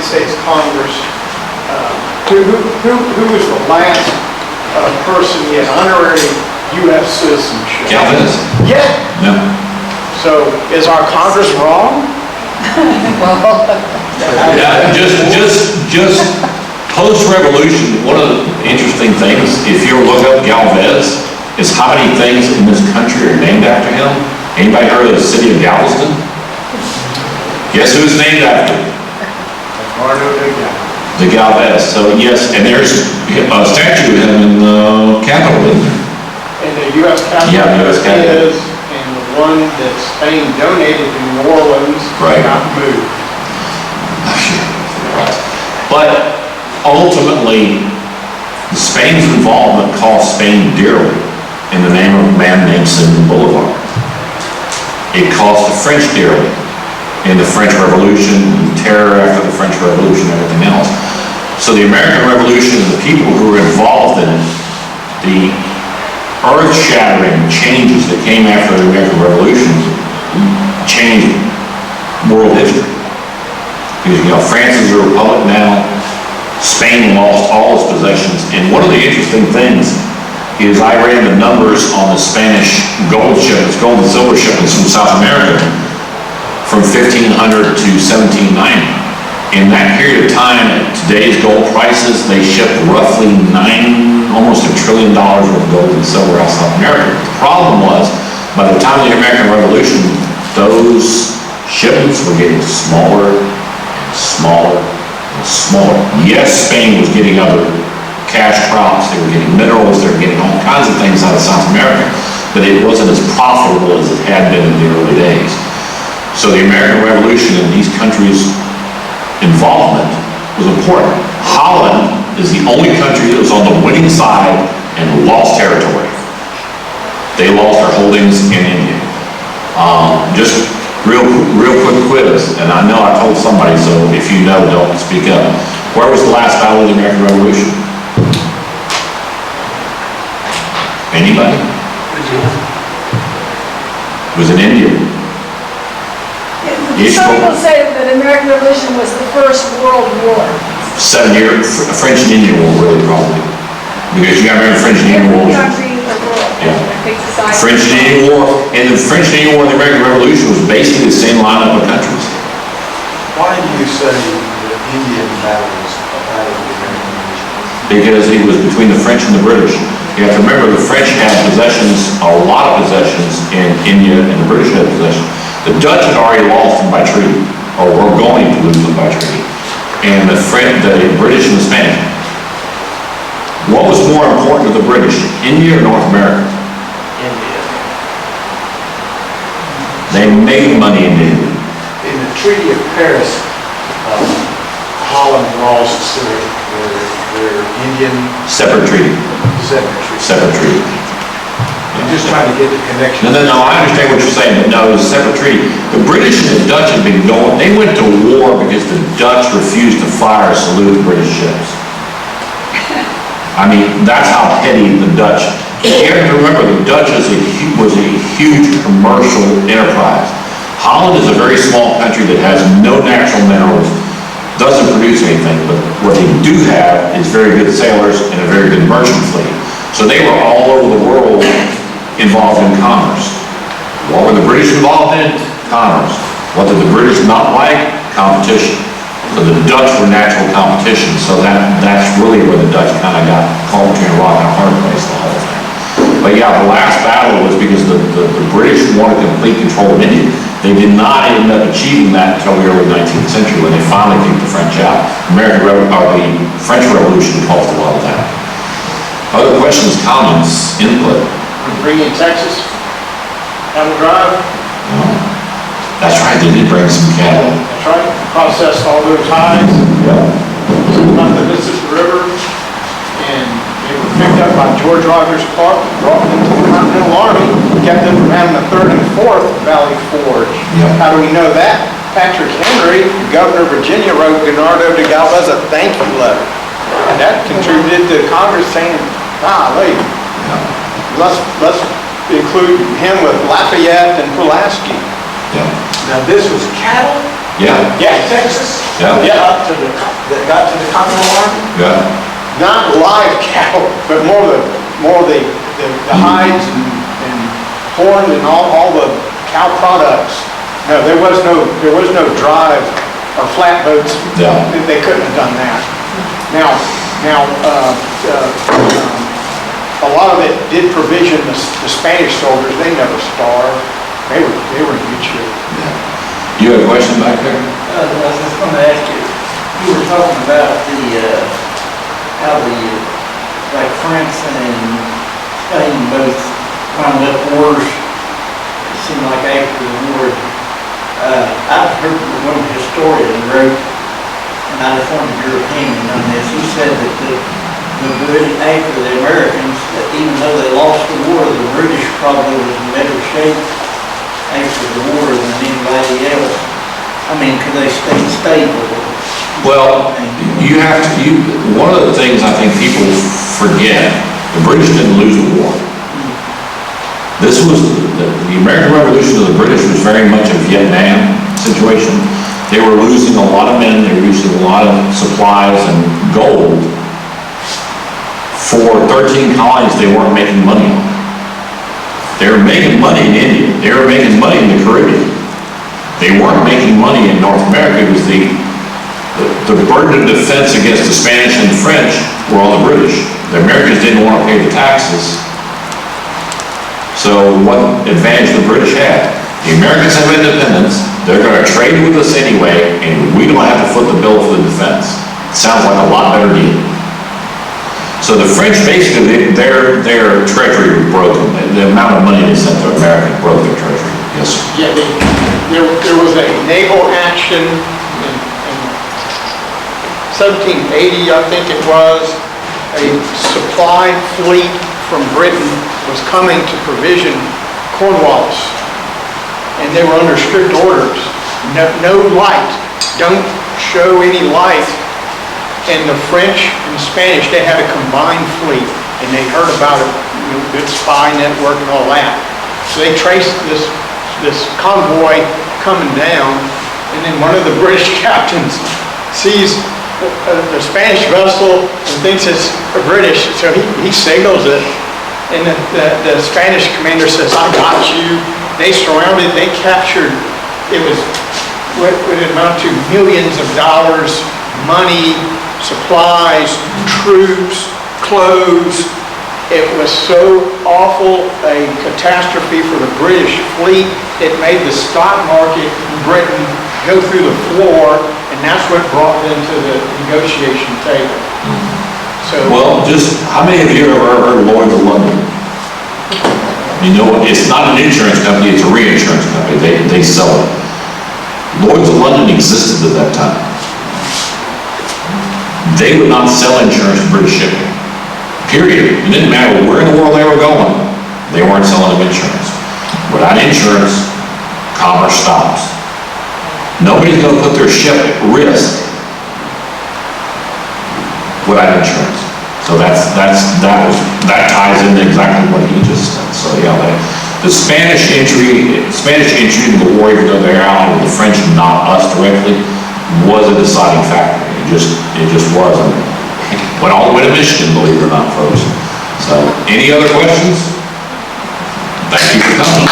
States Congress, who was the last person yet honorary U.S. citizenship? Calvin. Yeah. No. So is our Congress wrong? Yeah, just post-revolution, one of the interesting things, if you look up Galvez, is how many things in this country are named after him. Anybody heard of the city of Galveston? Guess who's named after? The Galvez. So yes, and there's a statue of him in the Capitol, isn't there? And the U.S. Capitol. Yeah, the U.S. Capitol. Is, and the one that Spain donated to New Orleans Right. got moved. But ultimately, Spain's involvement cost Spain dearly in the name of a man named Simon Bolivar. It cost the French dearly in the French Revolution, terror after the French Revolution, and everything else. So the American Revolution and the people who were involved in it, the earth-shattering changes that came after the American Revolution changed world history. Because, you know, France is a republic now. Spain lost all its possessions. And one of the interesting things is I ran the numbers on the Spanish gold shipments, gold and silver shipments from South America from 1500 to 1790. In that period of time, at today's gold prices, they shipped roughly almost $1 trillion worth of gold and silver out of South America. The problem was, by the time of the American Revolution, those shipments were getting smaller and smaller and smaller. Yes, Spain was getting other cash crops, they were getting minerals, they were getting all kinds of things out of South America, but it wasn't as profitable as it had been in the early days. So the American Revolution and these countries' involvement was important. Holland is the only country that was on the winning side and lost territory. They lost their holdings in India. Just real quick quiz, and I know I told somebody, so if you know, don't speak up. Where was the last battle of the American Revolution? Anybody? It was in India. Some people say that the American Revolution was the first world war. 7 year French and Indian War, really, probably. Because you gotta remember French and Indian War. Every country in the world. Yeah. Takes a side. French and Indian War, and the French and Indian War and the American Revolution was basically the same lineup of countries. Why do you say the Indian battle was a battle of the American Revolution? Because it was between the French and the British. You have to remember the French had possessions, a lot of possessions in India, and the British had possessions. The Dutch had already lost them by treaty, or were going to lose them by treaty. And the British and the Spanish. What was more important to the British, India or North America? India. They made money in India. In the Treaty of Paris, Holland lost their Indian Separate treaty. separate. Separate treaty. I'm just trying to get the connection. No, I understand what you're saying, but no, it was a separate treaty. The British and the Dutch had been going, they went to war because the Dutch refused to fire or salute British ships. I mean, that's how petty the Dutch. You have to remember, the Dutch was a huge commercial enterprise. Holland is a very small country that has no natural minerals, doesn't produce anything, but what they do have is very good sailors and a very good merchant fleet. So they were all over the world involved in commerce. What were the British involved in? Commerce. What did the British not like? Competition. So the Dutch were natural competition, so that's really where the Dutch kind of got caught between a rock and a hard place, the whole thing. But yeah, the last battle was because the British wanted complete control of India. They did not end up achieving that until the early 19th century when they finally kicked the French out. The French Revolution caused a lot of that. Other questions, comments, input? Bring in Texas, cattle drive. No. That's right, they did bring some cattle. That's right. Processed all those hides. Up the Mississippi River, and they were picked up by George Rogers Clark, brought them to the Continental Army, kept them from having a third and fourth Valley Forge. Yeah. How do we know that? Patrick Henry, Governor of Virginia, wrote Bernardo de Galvez a thank you letter. And that contributed to Congress saying, wait, let's include him with Lafayette and Pulaski. Yeah. Now this was cattle? Yeah. Yeah, Texas. Yeah. Up to the that got to the Continental Army? Yeah. Not live cattle, but more the hides and horn and all the cow products. No, there was no drive or flatboats. Yeah. They couldn't have done that. Now, a lot of it did provision the Spanish soldiers. They never starved. They were in good shape. You have a question back there? I was just going to ask you, you were talking about how like France and Spain both wound up wars, it seemed like after the war. I've heard one historian wrote, and I just wanted your opinion on this, he said that the British, after the Americans, that even though they lost the war, the British probably was in better shape after the war than anybody else. I mean, could they stay stable? Well, one of the things I think people forget, the British didn't lose the war. This was, the American Revolution of the British was very much a Vietnam situation. They were losing a lot of men, they were losing a lot of supplies and gold. For 13 colonies they weren't making money on. They were making money in India, they were making money in the Caribbean. They weren't making money in North America because the burden of defense against the Spanish and the French were on the British. The Americans didn't want to pay the taxes. So what advantage the British had? The Americans have independence, they're going to trade with us anyway, and we don't have to foot the bill for the defense. It sounds like a lot better deal. So the French basically, their treasury was broken. The amount of money they sent to America broke their treasury. Yes, sir. Yeah, there was a naval action in 1780, I think it was. A supply fleet from Britain was coming to provision Cornwallis, and they were under strict orders. No light, don't show any light. And the French and the Spanish, they had a combined fleet, and they heard about it, good spy network and all that. So they traced this convoy coming down, and then one of the British captains sees a Spanish vessel and thinks it's a British, so he signals it, and the Spanish commander says, "I got you." They surrounded, they captured, it was what would amount to millions of dollars, money, supplies, troops, clothes. It was so awful a catastrophe for the British fleet, it made the stock market in Britain go through the floor, and that's what brought them to the negotiation table. So, Well, just, how many of you have ever heard of Lloyd's of London? You know, it's not an insurance company, it's a reinsurance company. They sell it. Lloyd's of London existed at that time. They would not sell insurance to British shipping. Period. It didn't matter where in the world they were going, they weren't selling them insurance. Without insurance, commerce stops. Nobody's going to put their ship at risk without insurance. So that ties into exactly what he just said. So yeah, the Spanish entry into the war, even though they're out with the French, not us directly, was a deciding factor. It just wasn't. Went all the way to Michigan, believe it or not, folks. So, any other questions? Thank you for coming.